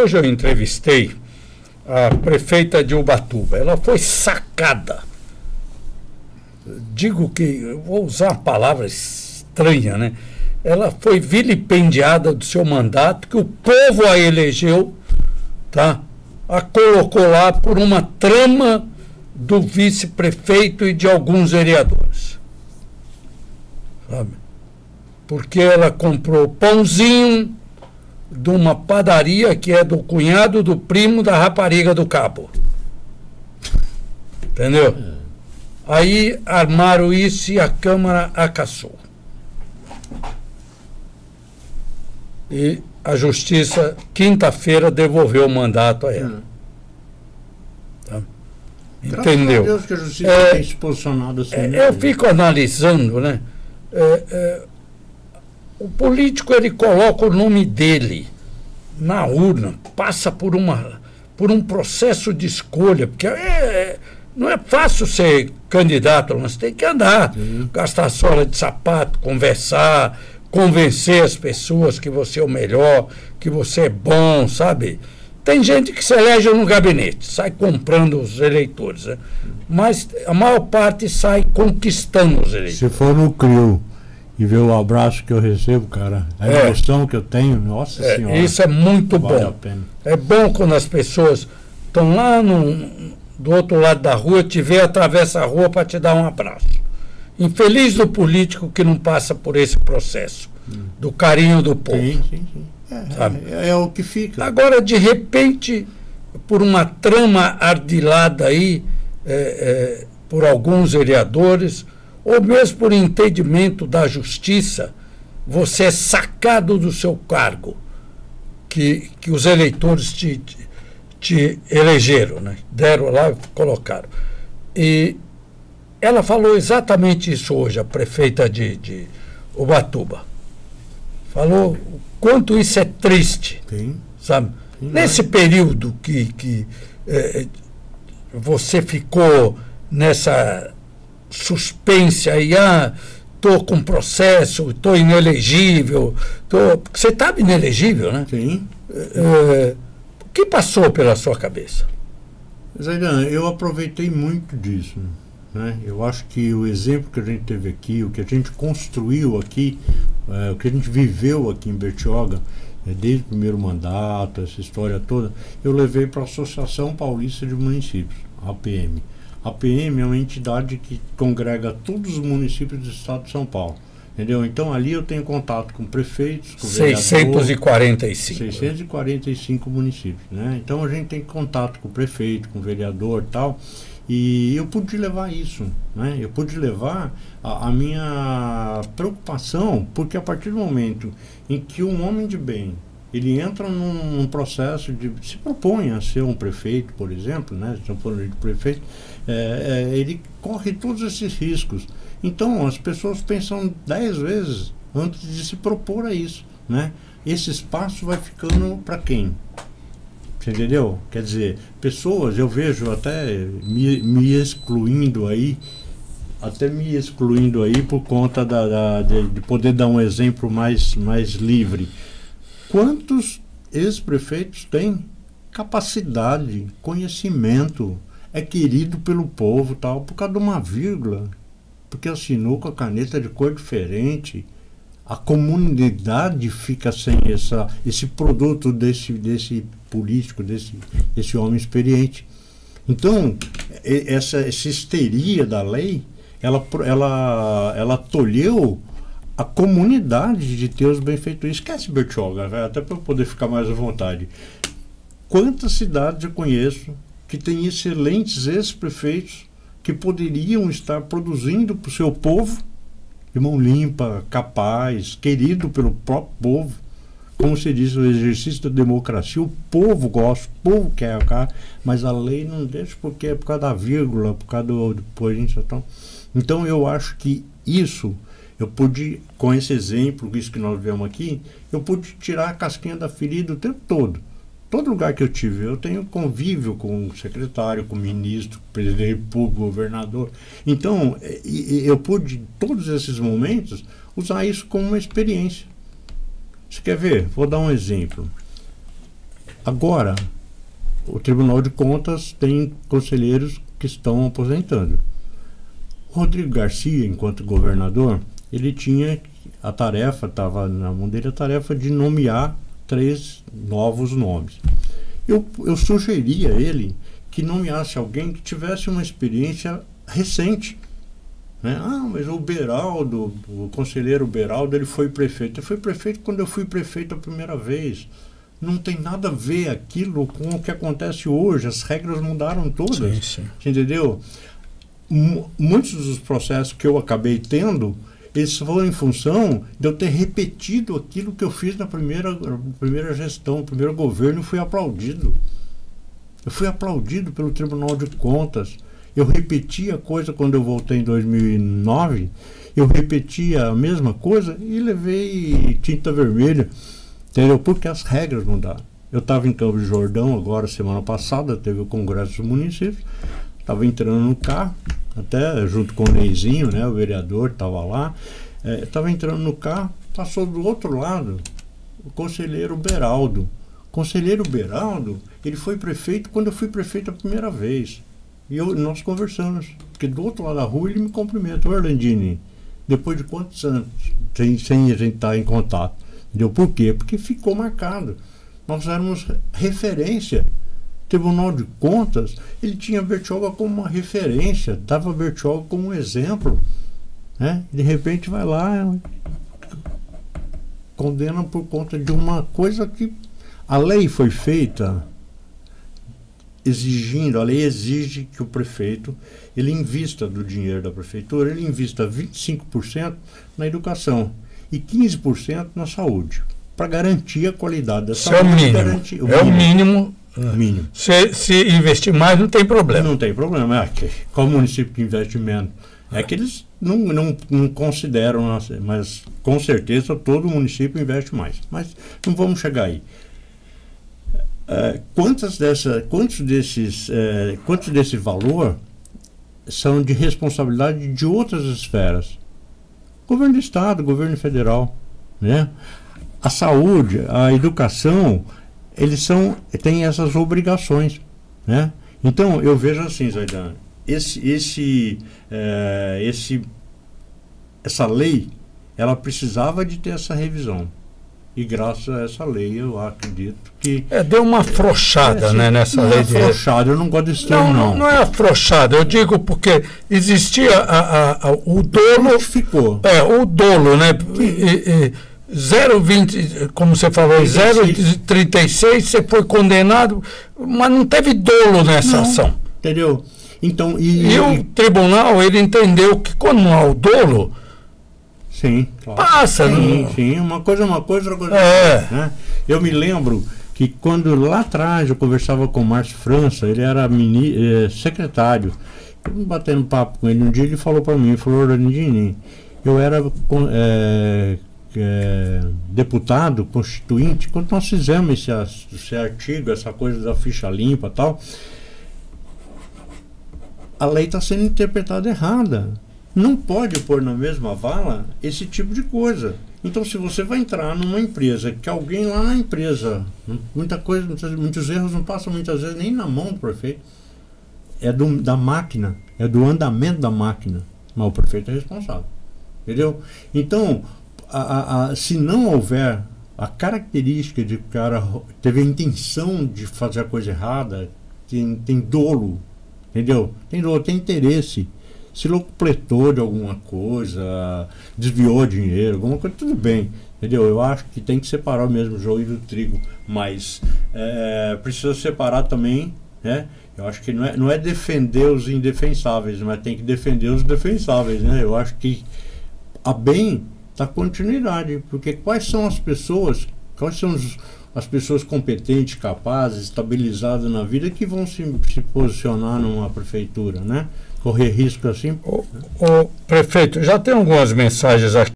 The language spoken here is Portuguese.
Hoje eu entrevistei a prefeita de Ubatuba. Ela foi sacada. Digo que, eu vou usar uma palavra estranha, né? Ela foi vilipendiada do seu mandato, que o povo a elegeu, tá? A colocou lá por uma trama do vice-prefeito e de alguns vereadores. Sabe? Porque ela comprou pãozinho de uma padaria que é do cunhado do primo da rapariga do cabo. Entendeu? Aí armaram isso e a Câmara acaçou. E a Justiça, quinta-feira, devolveu o mandato a ela. Tá? Entendeu? Graças a Deus que a Justiça tem se posicionado assim. Eu fico analisando, né? O político, ele coloca o nome dele na urna, passa por um processo de escolha, porque não é fácil ser candidato, mas tem que andar, gastar sola de sapato, conversar, convencer as pessoas que você é o melhor, que você é bom, sabe? Tem gente que se elege no gabinete, sai comprando os eleitores, né? Mas a maior parte sai conquistando os eleitores. Se for no CRIO e ver o abraço que eu recebo, cara, a emoção que eu tenho, nossa senhora. Isso é muito vale bom. A pena. É bom quando as pessoas estão lá do outro lado da rua, te vê, atravessa a rua para te dar um abraço. Infeliz do político que não passa por esse processo, do carinho do povo. Sim. É o que fica. Agora, de repente, por uma trama ardilada aí, por alguns vereadores, ou mesmo por entendimento da justiça, você é sacado do seu cargo, que os eleitores te elegeram, né? Deram lá e colocaram. E ela falou exatamente isso hoje, a prefeita de Ubatuba. Falou o quanto isso é triste. Sim. Sabe? Sim, nesse período que você ficou nessa suspense aí, estou com processo, estou inelegível, porque você estava inelegível, né? Sim. O que passou pela sua cabeça? Zaidan, eu aproveitei muito disso, né? Eu acho que o exemplo que a gente teve aqui, o que a gente construiu aqui, o que a gente viveu aqui em Bertioga, desde o primeiro mandato, essa história toda, eu levei para a Associação Paulista de Municípios, a APM. A APM é uma entidade que congrega todos os municípios do estado de São Paulo. Entendeu? Então ali eu tenho contato com prefeitos, com 645 municípios, né? Então a gente tem contato com o prefeito, com o vereador e tal, e eu pude levar isso, né? Eu pude levar a minha preocupação, porque a partir do momento em que um homem de bem ele entra num processo de se propõe a ser um prefeito, por exemplo, né? Se não for um prefeito, ele corre todos esses riscos. Então, as pessoas pensam 10 vezes antes de se propor a isso, né? Esse espaço vai ficando para quem? Você entendeu? Quer dizer, pessoas, eu vejo até me excluindo aí, por conta de poder dar um exemplo mais livre. Quantos ex-prefeitos têm capacidade, conhecimento, é querido pelo povo, tal, por causa de uma vírgula, porque assinou com a caneta de cor diferente, a comunidade fica sem esse produto desse político, desse homem experiente. Então, essa histeria da lei, ela tolheu a comunidade de ter os benfeitores. Esquece Bertioga, até para eu poder ficar mais à vontade. Quantas cidades eu conheço que têm excelentes ex-prefeitos que poderiam estar produzindo para o seu povo, de mão limpa, capaz, querido pelo próprio povo. Como se diz, o exercício da democracia, o povo gosta, o povo quer, mas a lei não deixa, porque é por causa da vírgula, por causa do então eu acho que isso, eu pude, com esse exemplo, isso que nós vemos aqui, eu pude tirar a casquinha da ferida o tempo todo. Todo lugar que eu tive, eu tenho convívio com o secretário, com o ministro, com o presidente público, governador. Então, eu pude, em todos esses momentos, usar isso como uma experiência. Você quer ver? Vou dar um exemplo. Agora, o Tribunal de Contas tem conselheiros que estão aposentando. O Rodrigo Garcia, enquanto governador, ele tinha a tarefa, estava na mão dele a tarefa de nomear 3 novos nomes. Eu sugeri a ele que nomeasse alguém que tivesse uma experiência recente. Né? Ah, mas o Beraldo, o conselheiro Beraldo, ele foi prefeito. Ele foi prefeito quando eu fui prefeito a primeira vez. Não tem nada a ver aquilo com o que acontece hoje. As regras mudaram todas. Sim, sim. Entendeu? Muitos dos processos que eu acabei tendo, eles foram em função de eu ter repetido aquilo que eu fiz na primeira gestão, no primeiro governo, e fui aplaudido. Eu fui aplaudido pelo Tribunal de Contas. Eu repeti a coisa quando eu voltei em 2009, eu repetia a mesma coisa e levei tinta vermelha, entendeu? Porque as regras mudaram. Eu estava em Campos do Jordão agora, semana passada, teve o Congresso dos Municípios, estava entrando no carro, até junto com o Neizinho, né, o vereador estava lá, estava entrando no carro, passou do outro lado o conselheiro Beraldo. Conselheiro Beraldo, ele foi prefeito quando eu fui prefeito a primeira vez. E nós conversamos, porque do outro lado da rua ele me cumprimenta: Orlandini, depois de quantos anos sem a gente estar em contato? Entendeu? Por quê? Porque ficou marcado. Nós éramos referência. Tribunal de Contas, ele tinha Bertioga como uma referência, dava Bertioga como um exemplo. Né? De repente vai lá, condena por conta de uma coisa que a lei foi feita exigindo, a lei exige que o prefeito ele invista do dinheiro da prefeitura, ele invista 25% na educação e 15% na saúde, para garantir a qualidade da saúde. É o mínimo. Mínimo. Se investir mais, não tem problema. Não tem problema. Qual município que investe menos? É que eles não consideram, mas com certeza todo município investe mais. Mas não vamos chegar aí. Quantos desse valor são de responsabilidade de outras esferas? Governo do Estado, governo federal, né? A saúde, a educação, eles têm essas obrigações, né? Então eu vejo assim, Zaidan, essa lei, ela precisava de ter essa revisão. E graças a essa lei, eu acredito que... deu uma afrouxada, né, nessa lei. Afrouxada, eu não gosto desse termo, não. Não é afrouxada, eu digo porque existia o dolo... Ficou. O dolo, né? 0,20, como você falou, 0,36, você foi condenado, mas não teve dolo nessa ação. Entendeu? Então, e o tribunal, ele entendeu que quando não há o dolo... Sim, claro. Passa, sim, uma coisa, outra coisa. Né? Eu me lembro que quando lá atrás eu conversava com o Márcio França, ele era secretário, eu batendo papo com ele um dia, ele falou para mim, Orlandini, eu era deputado constituinte, quando nós fizemos esse artigo, essa coisa da ficha limpa e tal, a lei está sendo interpretada errada. Não pode pôr na mesma vala esse tipo de coisa. Então, se você vai entrar numa empresa, que alguém lá na empresa, muitos erros não passam muitas vezes nem na mão do prefeito, da máquina, é do andamento da máquina, mas o prefeito é responsável. Entendeu? Então, se não houver a característica de que o cara teve a intenção de fazer a coisa errada, tem dolo, entendeu? Tem dolo, tem interesse. Se locupletou de alguma coisa, desviou dinheiro, alguma coisa, tudo bem, entendeu? Eu acho que tem que separar mesmo o joio do trigo, mas precisa separar também, né? Eu acho que não é defender os indefensáveis, mas tem que defender os defensáveis, né? Eu acho que a bem da continuidade, porque quais são as pessoas competentes, capazes, estabilizadas na vida que vão se posicionar numa prefeitura, né? Correr risco assim. Prefeito, já tem algumas mensagens aqui.